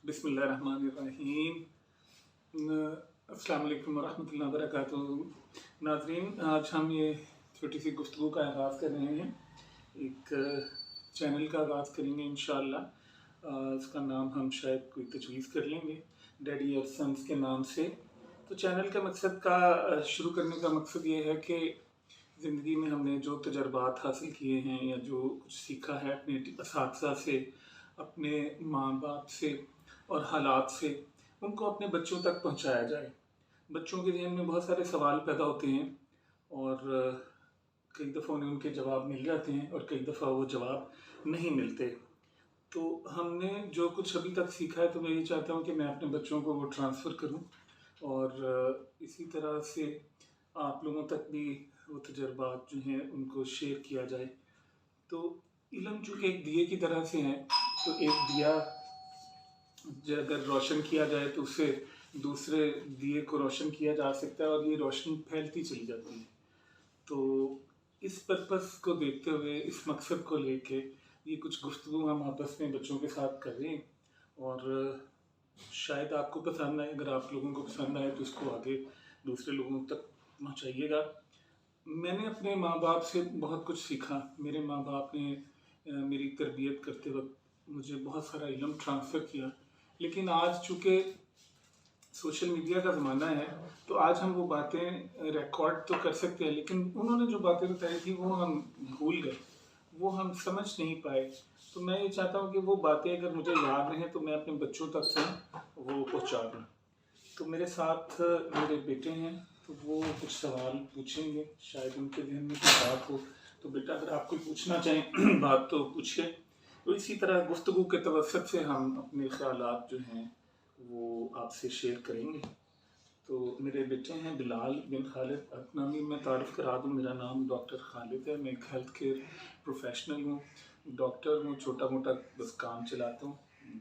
बिस्मिल्लाहिर्रहमानिर्रहीम। अस्सलाम वालेकुम वरहमतुल्लाहि वबरकातुहू। नाज़रीन, आज हम ये छोटी सी गुफ्तगू का आगाज़ कर रहे हैं। एक चैनल का आगाज़ करेंगे इंशाअल्लाह। उसका नाम हम शायद कोई तजवीज़ कर लेंगे, डैडी और सन्स के नाम से। तो चैनल का मकसद शुरू करने का मकसद ये है कि ज़िंदगी में हमने जो तजर्बात हासिल किए हैं या जो कुछ सीखा है अपने असातिज़ा से, अपने माँ बाप से और हालात से, उनको अपने बच्चों तक पहुँचाया जाए। बच्चों के ज़हन में बहुत सारे सवाल पैदा होते हैं और कई दफ़ा उन्हें उनके जवाब मिल जाते हैं और कई दफ़ा वो जवाब नहीं मिलते। तो हमने जो कुछ अभी तक सीखा है, तो मैं ये चाहता हूँ कि मैं अपने बच्चों को वो ट्रांसफ़र करूँ और इसी तरह से आप लोगों तक भी वो तजर्बात जो हैं उनको शेयर किया जाए। तो इल्म चूँकि एक दिए की तरह से है, तो एक दिया अगर रोशन किया जाए तो उससे दूसरे दिए को रोशन किया जा सकता है और ये रोशनी फैलती चली जाती है। तो इस पर्पस को देखते हुए, इस मकसद को लेके ये कुछ गुफ्तगू हम आपस में बच्चों के साथ कर रहे हैं और शायद आपको पसंद आए। अगर आप लोगों को पसंद आए तो इसको आगे दूसरे लोगों तक पहुँचाइएगा। मैंने अपने माँ बाप से बहुत कुछ सीखा। मेरे माँ बाप ने मेरी तरबियत करते वक्त मुझे बहुत सारा इल्म ट्रांसफ़र किया, लेकिन आज चूँकि सोशल मीडिया का ज़माना है, तो आज हम वो बातें रिकॉर्ड तो कर सकते हैं, लेकिन उन्होंने जो बातें बताई थी वो हम भूल गए, वो हम समझ नहीं पाए। तो मैं ये चाहता हूँ कि वो बातें अगर मुझे याद रहें तो मैं अपने बच्चों तक से वो पहुँचा दूँ। तो मेरे साथ मेरे बेटे हैं, तो वो कुछ सवाल पूछेंगे, शायद उनके ज़हन में कोई बात हो। तो बेटा, अगर आप कोई पूछना चाहें बात तो पूछिए। तो इसी तरह गुफ्तगू के तवस्सुत से हम अपने ख़यालात जो हैं वो आपसे शेयर करेंगे। तो मेरे बेटे हैं बिलाल बिन खालिद। अपना भी मैं तारीफ़ करा दूँ, मेरा नाम डॉक्टर खालिद है। मैं एक हेल्थ केयर प्रोफेशनल हूँ, डॉक्टर हूँ, छोटा मोटा बस काम चलाता हूँ।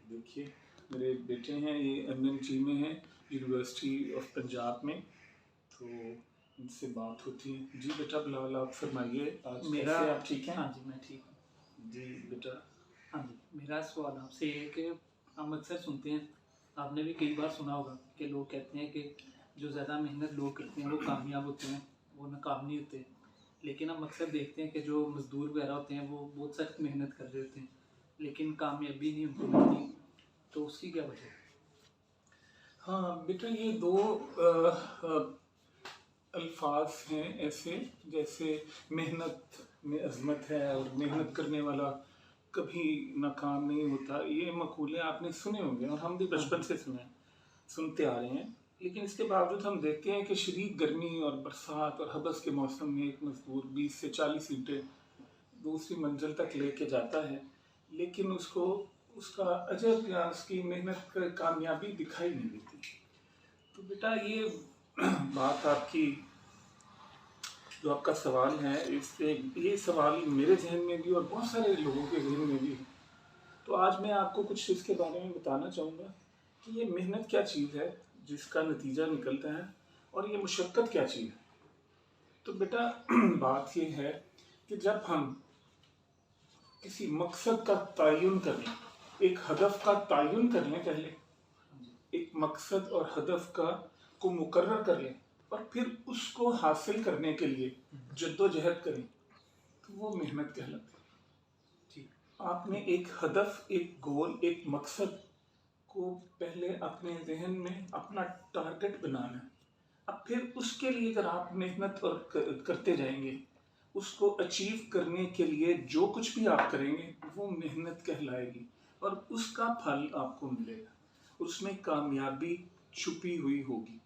देखिए, मेरे बेटे हैं, ये MMG में हैं, यूनिवर्सिटी ऑफ पंजाब में। तो इनसे बात होती है। जी बेटा बिलाल, आप फरमाइए, आज मेरा कैसे आप ठीक हैं? हाँ जी, मैं ठीक हूँ। जी बेटा। हाँ जी, मेरा सवाल आपसे ये है कि हम अक्सर सुनते हैं, आपने भी कई बार सुना होगा कि लोग कहते हैं कि जो ज़्यादा मेहनत लोग करते हैं वो कामयाब होते हैं, वो नाकाम नहीं होते। लेकिन हम अक्सर देखते हैं कि जो मज़दूर वगैरह होते हैं वो बहुत सख्त मेहनत कर रहे होते हैं, लेकिन कामयाबी नहीं उनको मिलती। तो उसकी क्या वजह है? हाँ बेटा, ये दो अल्फाज हैं ऐसे, जैसे मेहनत में अज़मत है और मेहनत करने वाला कभी नाकाम नहीं होता। ये मकूले आपने सुने होंगे और हम भी हाँ बचपन जी। से सुनते आ रहे हैं। लेकिन इसके बावजूद हम देखते हैं कि शदीद गर्मी और बरसात और हबस के मौसम में एक मजदूर 20 से 40 ईंटें दूसरी मंजिल तक लेके जाता है, लेकिन उसको उसका अजर या उसकी मेहनत का कामयाबी दिखाई नहीं देती। तो बेटा, ये बात आपकी, जो आपका सवाल है, इससे ये सवाल मेरे जहन में भी और बहुत सारे लोगों के जहन में भी है। तो आज मैं आपको कुछ इसके बारे में बताना चाहूँगा कि ये मेहनत क्या चीज़ है जिसका नतीजा निकलता है, और ये मुशक्क़त क्या चीज़ है। तो बेटा, बात ये है कि जब हम किसी मकसद का तयन कर लें, एक हदफ का तयन कर लें, पहले एक मकसद और हदफ को मुकर्रर कर लें और फिर उसको हासिल करने के लिए जद्दोजहद करें, तो वो मेहनत कहलाती है। ठीक। आपने एक हदफ, एक गोल, एक मकसद को पहले अपने जहन में अपना टारगेट बनाना है। अब फिर उसके लिए अगर आप मेहनत और करते जाएंगे, उसको अचीव करने के लिए जो कुछ भी आप करेंगे वो मेहनत कहलाएगी और उसका फल आपको मिलेगा, उसमें कामयाबी छुपी हुई होगी।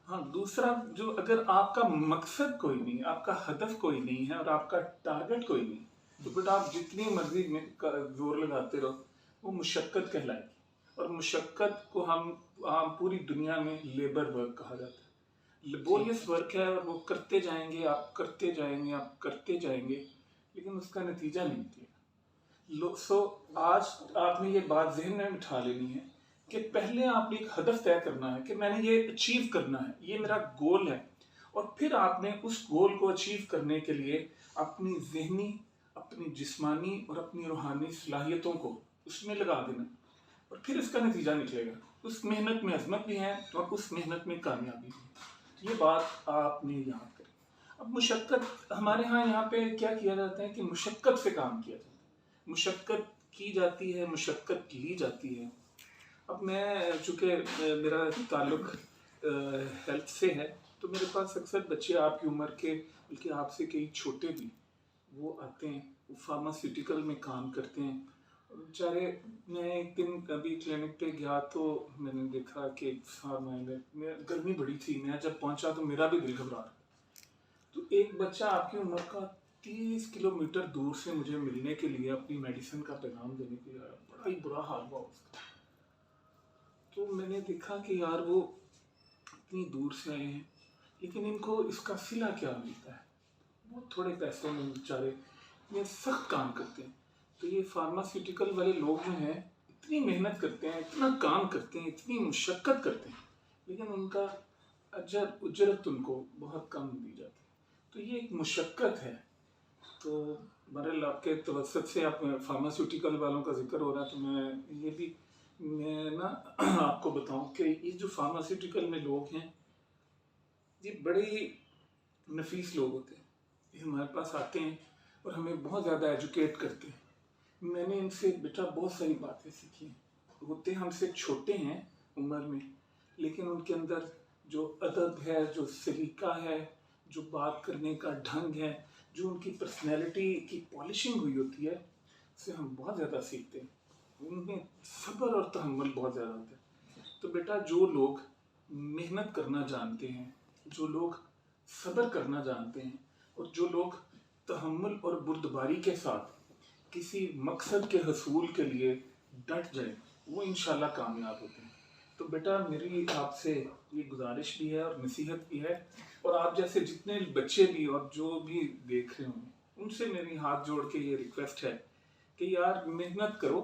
हाँ, दूसरा, जो अगर आपका मकसद कोई नहीं, आपका हदफ कोई नहीं है और आपका टारगेट कोई नहीं, तो बेटा आप जितनी मर्जी में जोर लगाते रहो, वो मुशक्क़त कहलाएगी। और मुशक्क़त को हम पूरी दुनिया में लेबर वर्क कहा जाता है। लेबोरियस वर्क है और वो करते जाएंगे, आप करते जाएंगे, आप करते जाएंगे, लेकिन उसका नतीजा नहीं मिलेगा। सो आज आपने ये बात जहन में बिठा लेनी है कि पहले आपने एक हदफ तय करना है कि मैंने ये अचीव करना है, ये मेरा गोल है। और फिर आपने उस गोल को अचीव करने के लिए अपनी ज़हनी, अपनी जिस्मानी और अपनी रूहानी सलाहियतों को उसमें लगा देना। और फिर इसका नतीजा निकलेगा। उस मेहनत में अजमत भी है और उस मेहनत में कामयाबी भी है। ये बात आपने याद करी। अब मुशक्क़त, हमारे यहाँ पे क्या किया जाता है कि मुशक्क़त से काम किया जाता है, मुशक्क़त की जाती है, मुशक्क़त ली जाती है। अब मैं चूँकि मेरा ताल्लुक़ हेल्थ से है, तो मेरे पास अक्सर बच्चे आपकी उम्र के, बल्कि आपसे कई छोटे भी, वो आते हैं, वो फार्मास्यूटिकल में काम करते हैं। बेचारे, मैं एक दिन कभी क्लिनिक पे गया तो मैंने देखा कि मैं गर्मी बड़ी थी, मैं जब पहुंचा तो मेरा भी दिल घबरा रहा। तो एक बच्चा आपकी उम्र का 30 किलोमीटर दूर से मुझे मिलने के लिए, अपनी मेडिसिन का पैगाम देने के लिए आया। बड़ा ही बुरा हाल हुआ उसका। तो मैंने देखा कि यार वो इतनी दूर से आए हैं, लेकिन इनको इसका सिला क्या मिलता है? वो थोड़े पैसों में बेचारे ये सख्त काम करते हैं। तो ये फार्मास्यूटिकल वाले लोग जो हैं, इतनी मेहनत करते हैं, इतना काम करते हैं, इतनी मुशक्क़त करते हैं, लेकिन उनका अजर उजरत उनको बहुत कम दी जाती है। तो ये एक मुशक्क़त है। तो बहरहाल आपके तवज्जुह से आप फार्मास्यूटिकल वालों का जिक्र हो रहा है, तो मैं ना आपको बताऊं कि ये जो फार्मास्यूटिकल में लोग हैं, ये बड़े ही नफीस लोग होते हैं। ये हमारे पास आते हैं और हमें बहुत ज़्यादा एजुकेट करते हैं। मैंने इनसे बेटा बहुत सारी बातें सीखी हैं। होते हमसे छोटे हैं उम्र में, लेकिन उनके अंदर जो अदब है, जो सलीका है, जो बात करने का ढंग है, जो उनकी पर्सनैलिटी की पॉलिशिंग हुई होती है, उससे हम बहुत ज़्यादा सीखते हैं। उनमें सब्र और तहम्मुल बहुत ज़्यादा होता है। तो बेटा, जो लोग मेहनत करना जानते हैं, जो लोग सब्र करना जानते हैं, और जो लोग तहम्मुल और बुर्दबारी के साथ किसी मकसद के हसूल के लिए डट जाए, वो इंशाल्लाह कामयाब होते हैं। तो बेटा, मेरी आपसे ये गुजारिश भी है और नसीहत भी है, और आप जैसे जितने बच्चे भी और जो भी देख रहे होंगे, उनसे मेरी हाथ जोड़ के ये रिक्वेस्ट है कि यार मेहनत करो,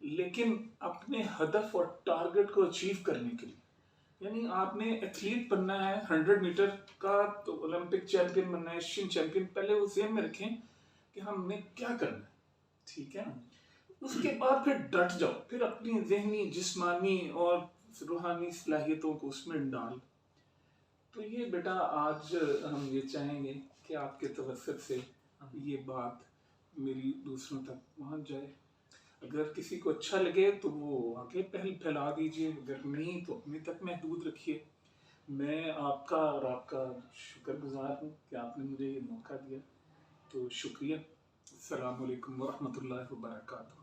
लेकिन अपने हदफ और टारगेट को अचीव करने के लिए, यानी आपने एथलीट बनना है 100 मीटर का, तो ओलंपिक चैंपियन बनना है, एशियन चैंपियन, पहले वो ज़हन में रखें कि हमने क्या करना है, ठीक है। उसके बाद फिर डट जाओ, फिर अपनी ज़हनी, जिस्मानी और रूहानी सलाहियतों को उसमें डाल। तो ये बेटा, आज हम ये चाहेंगे कि आपके तवज्जुह से ये बात मेरी दूसरों तक पहुंच जाए। अगर किसी को अच्छा लगे तो वो आगे फैला दीजिए, अगर नहीं तो अपने तक महदूद रखिए। मैं आपका और आपका शुक्रगुजार हूँ कि आपने मुझे ये मौका दिया। तो शुक्रिया। अस्सलाम वालेकुम व रहमतुल्लाहि व बरकातहू।